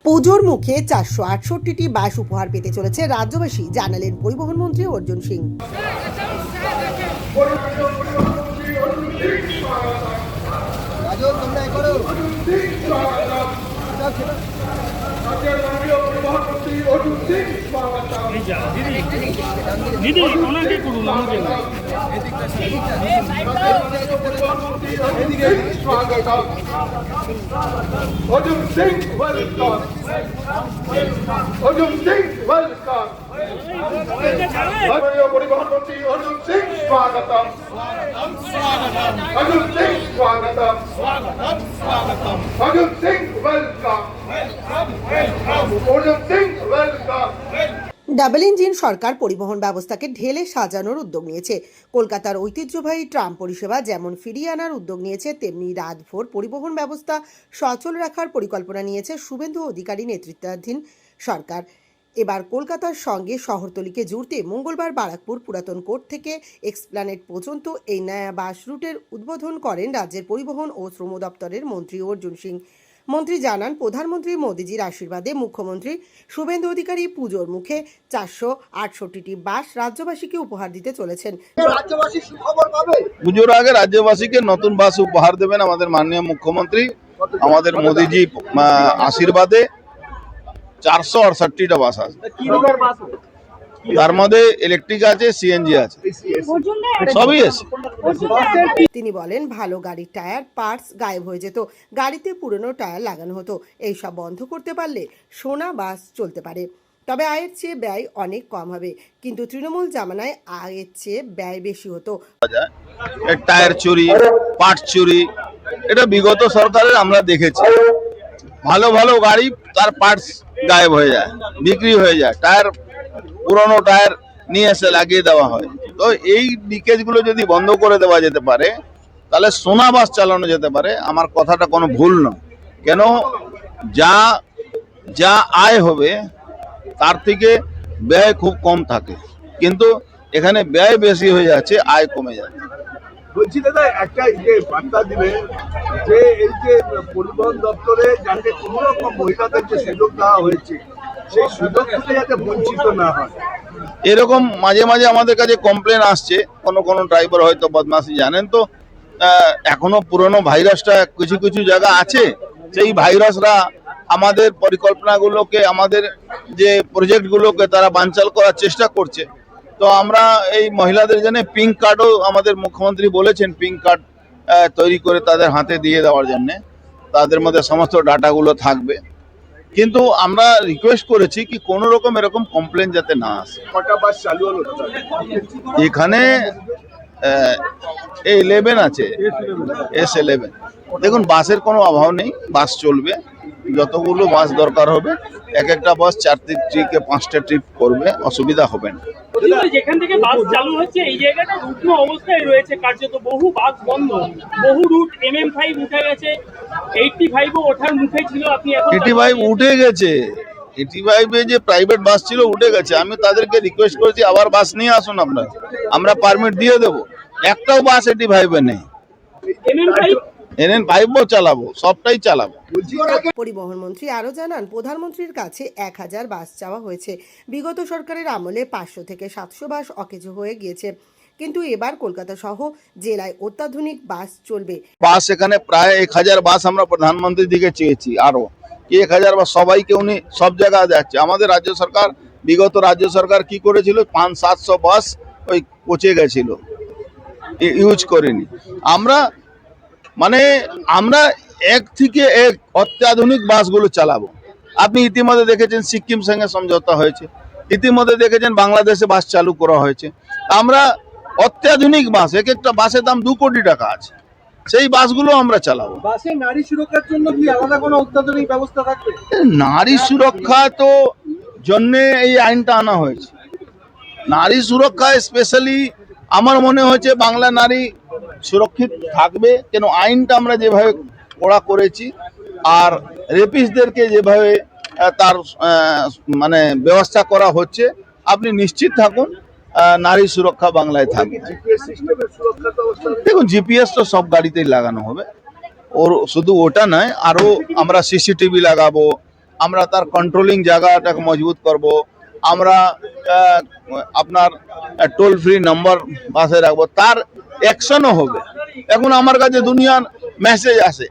পুজোর মুখে 468টি বাস উপহার পেতে চলেছে রাজ্যবাসী, জানালেন পরিবহন মন্ত্রী Arjun Singh. Arjun Singh, welcome. Arjun Singh, welcome. परिवहन मंत्री अर्जुन सिंह स्वागतम. अर्जुन सिंह स्वागतम. Arjun Singh welcome. Arjun Singh welcome. Double engine সরকার পরিবহন ব্যবস্থাকে ঢেলে সাজানোর উদ্যোগ নিয়েছে। কলকাতার ঐতিহ্যবাহী ট্রাম পরিষেবা যেমন ফিরিয়ে আনার উদ্যোগ নিয়েছে, তেমনি রাতভর পরিবহন ব্যবস্থা সচল রাখার পরিকল্পনা নিয়েছে শুভেন্দু অধিকারী নেতৃত্বাধীন সরকার। এবার কলকাতার সঙ্গে শহরতলিকে জুড়তে মঙ্গলবার বারাকপুর পুরাতন কোর্ট থেকে এক্সপ্ল্যানেড পর্যন্ত এই নয়া বাস রুটের উদ্বোধন করেন রাজ্যের পরিবহন ও শ্রম দপ্তরের মন্ত্রী অর্জুন সিং। মন্ত্রী জানান, প্রধানমন্ত্রী মোদীজির আশীর্বাদে মুখ্যমন্ত্রী শুভেন্দু অধিকারী পুজোর মুখে 468টি বাস রাজ্যবাসীকে উপহার দিতে চলেছেন। পুজোর আগে রাজ্যবাসীকে নতুন বাস উপহার দেবেন আমাদের মাননীয় মুখ্যমন্ত্রী। আমাদের মোদীজি আশীর্বাদে 468টা বাস আছে, তার মধ্যে ইলেকট্রিক আছে, সিএনজি আছে, সবই আছে। তিনি বলেন, ভালো গাড়ির টায়ার পার্টস গায়েব হয়ে যেত, গাড়িতে পুরনো টায়ার লাগানো হতো। এইসব বন্ধ করতে পারলে সোনা বাস চলতে পারে, তবে আয়ের চেয়ে ব্যয় অনেক কম হবে। কিন্তু তৃণমূল জামানায় আয়ের চেয়ে ব্যয় বেশি হতো। টায়ার চুরি, পার্ট চুরি, এটা বিগত সরকারের আমরা দেখেছি। ভালো ভালো গাড়ি তার পার্টস গায়েব হয়ে যায়, বিক্রি হয়ে যায়, টায়ার পুরনো টায়ার নিয়ে এসে লাগিয়ে দেওয়া হয়। তো এই লিকেজ গুলো যদি বন্ধ করে দেওয়া যেতে পারে, তাহলে সোনা বাস চালানো যেতে পারে। আমার কথাটা কোনো ভুল নয়, কেন যা যা আয় হবে তার থেকে ব্যয় খুব কম থাকে, কিন্তু এখানে ব্যয় বেশি হয়ে যাচ্ছে, আয় কমে যাচ্ছে। বলছি দাদা, একটা যে বার্তা দিবেন যে এই যে পরিবহন দপ্তরে যাতে কোনো রকম মহিলাদের যে সুযোগ দেওয়া হয়েছে, সেই সুযোগ থেকে যাতে বঞ্চিত না হয়। এরকম মাঝে মাঝে আমাদের কাছে কমপ্লেন আসছে, কোনো ড্রাইভার হয়তো বদমাশি, জানেন তো এখনো পুরনো ভাইরাসটা কিছু কিছু জায়গা আছে। সেই ভাইরাসরা আমাদের পরিকল্পনাগুলোকে, আমাদের যে প্রজেক্টগুলোকে তারা বানচাল করার চেষ্টা করছে। তো আমরা এই মহিলাদের জন্য পিঙ্ক কার্ডও আমাদের মুখ্যমন্ত্রী বলেছেন, পিঙ্ক কার্ড তৈরি করে তাদের হাতে দিয়ে দেওয়ার জন্য, তাদের মধ্যে সমস্ত ডাটাগুলো থাকবে। কিন্তু আমরা রিকোয়েস্ট করেছি কি কোনো রকম এরকম কমপ্লেন যাতে না আসে। কটা বাস চালু হলো এখানে A11 আছে, S11। দেখুন, বাসের কোনো অভাব নেই, বাস চলবে, যতগুলো বাস দরকার হবে। এক একটা বাস 4 থেকে 5টা ট্রিপ করবে, অসুবিধা হবে না। যেখান থেকে বাস চালু হচ্ছে এই জায়গাটা রুগ্ন অবস্থায় রয়েছে, কার্যত বহু বাস বন্ধ, বহু রুট MM5 উঠে গেছে, 85ও ওঠার মুখে ছিল। আপনি 85 উঠে গেছে, 85-এ যে প্রাইভেট বাস ছিল উঠে গেছে। আমি তাদেরকে রিকোয়েস্ট করেছি আবার বাস নিয়ে আসুন আপনারা, আমরা পারমিট দিয়ে দেবো। একটাও বাস 85-এ নেই। NN5ও চালাবো, সবটাই চালাবো। পরিবহন মন্ত্রী আরও জানান, প্রধানমন্ত্রীর কাছে 1000 বাস চাওয়া হয়েছে। বিগত সরকারের আমলে 500 থেকে 700 বাস অকেজো হয়ে গিয়েছে, কিন্তু এবার কলকাতা সহ জেলায় অত্যাধুনিক বাস চলবে। বাস এখানে প্রায় 1000 বাস আমরা প্রধানমন্ত্রীর দিকে চেয়েছি, আরো 1000 বাস সবাইকে উনি সব জায়গায় যাচ্ছে। আমাদের রাজ্য সরকার, বিগত রাজ্য সরকার কি করেছিল, 500-700 বাস ওই পচে গেছিল, ইউজ করেনি। আমরা এক থেকে এক অত্যাধুনিক বাসগুলো চালাবো। আপনি ইতিমধ্যে দেখেছেন সিকিম সঙ্গে সমঝোতা হয়েছে, ইতিমধ্যে দেখেছেন বাংলাদেশে বাস চালু করা হয়েছে। আমরা অত্যাধুনিক বাস, এক একটা বাসের দাম 2 কোটি টাকা আছে, সেই বাসগুলো আমরা চালাবো। বাসে নারী সুরক্ষার জন্য কি আলাদা কোনো অত্যাধুনিক ব্যবস্থা থাকবে? নারী সুরক্ষা তো জন্য এই আইনটা আনা হয়েছে। নারী সুরক্ষা স্পেশালি আমার মনে হয়েছে বাংলা নারী সুরক্ষিত থাকবে, কেন আইনটা আমরা যেভাবে কড়া করেছি, আর রেপিস্টদেরকে যেভাবে তার ব্যবস্থা করা হচ্ছে, আপনি নিশ্চিত থাকুন নারী সুরক্ষা বাংলায় থাকবে। দেখুন, জিপিএস তো সব গাড়িতেই লাগানো হবে, ওর শুধু ওটা নয়, আরো আমরা সিসিটিভি লাগাবো, আমরা তার কন্ট্রোলিং জায়গাটাকে মজবুত করব। আমরা আপনার টোল ফ্রি নাম্বার বাসে রাখবো, তার অ্যাকশনও হবে। এখন আমার কাছে দুনিয়ার মেসেজ আসে,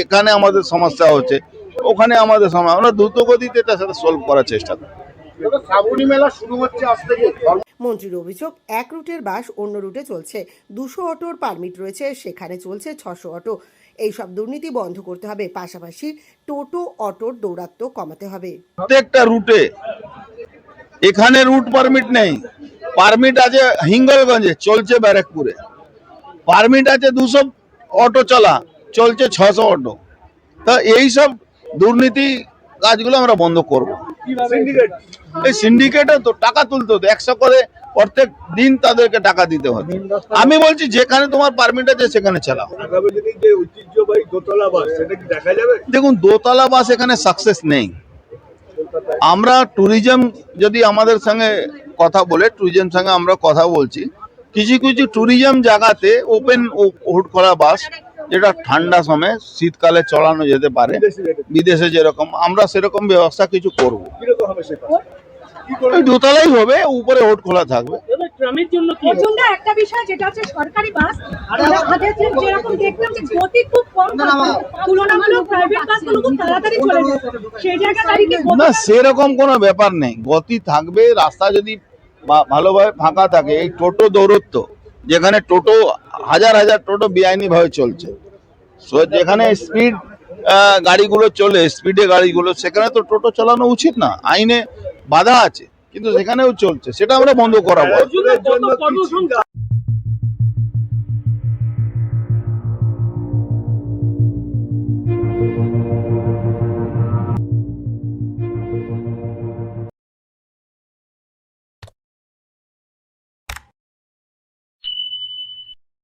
এখানে আমাদের সমস্যা হচ্ছে, ওখানে আমাদের সমস্যা, আমরা দ্রুত গতিতে তার সাথে সলভ করার চেষ্টা করি। শ্রাবণী মেলা শুরু হচ্ছে আজ থেকে। মন্ত্রীর অভিযোগ, এক রুটের বাস অন্য রুটে চলছে, 200 অটোর পারমিট রয়েছে, সেখানে চলছে 600 অটো। এইসব দুর্নীতি বন্ধ করতে হবে, পাশাপাশি টোটো অটোর দৌরাত্ম্য কমাতে হবে। প্রত্যেকটা রুটে, এখানে রুট পারমিট নেই, পারমিট আছে হিঙ্গলগঞ্জে, চলছে ব্যারাকপুরে, পারমিট আছে 200 অটো চলা, চলছে 600 অটো। তা এইসব দুর্নীতি কাজগুলো আমরা বন্ধ করব। সিন্ডিকেট এই সিন্ডিকেটও তো টাকা তুলতে হতো, 100 করে প্রত্যেক দিন তাদেরকে টাকা দিতে হতো। আমি বলছি যেখানে তোমার পারমিট আছে সেখানে চালাও। আগামী দিনে যে ঐতিহ্যবাহী দোতলা বাস সেটা কি দেখা যাবে? দেখুন, দোতলা বাস এখানে সাকসেস নেই। আমরা ট্যুরিজম যদি আমাদের সঙ্গে কথা বলে, ট্যুরিজম সঙ্গে আমরা কথা বলছি, কিছু কিছু ট্যুরিজম জায়গাতে ওপেন হুড করা বাস, যেটা ঠান্ডা সময় শীতকালে চলানো যেতে পারে, বিদেশে যেরকম, আমরা সেরকম ব্যবস্থা কিছু করবো। কিরকম হবে সেটা? ওই দোতলাই হবে, উপরে হুড খোলা থাকবে। দাদা, ট্রামের জন্য কি প্রচন্ড একটা বিষয় যেটা হচ্ছে সরকারি বাস আমাদের যেরকম দেখলাম যে গতি খুব কম তুলনামূলক প্রাইভেট বাসগুলো খুব তাড়াতাড়ি চলে যায় সেই জায়গায় দাঁড়িয়ে কি না, সেরকম কোনো ব্যাপার নেই, গতি থাকবে। রাস্তা যদি ভালোভাবে ফাঁকা থাকে, এই টোটো দৌরত্ব, যেখানে টোটো হাজার হাজার টোটো বেআইনি ভাবে চলছে, যেখানে স্পিড গাড়িগুলো চলে, স্পিডে গাড়িগুলো, সেখানে তো টোটো চালানো উচিত না, আইনে বাধা আছে, কিন্তু সেখানেও চলছে, সেটা আমরা বন্ধ করাবো। কত কর্মসংস্থান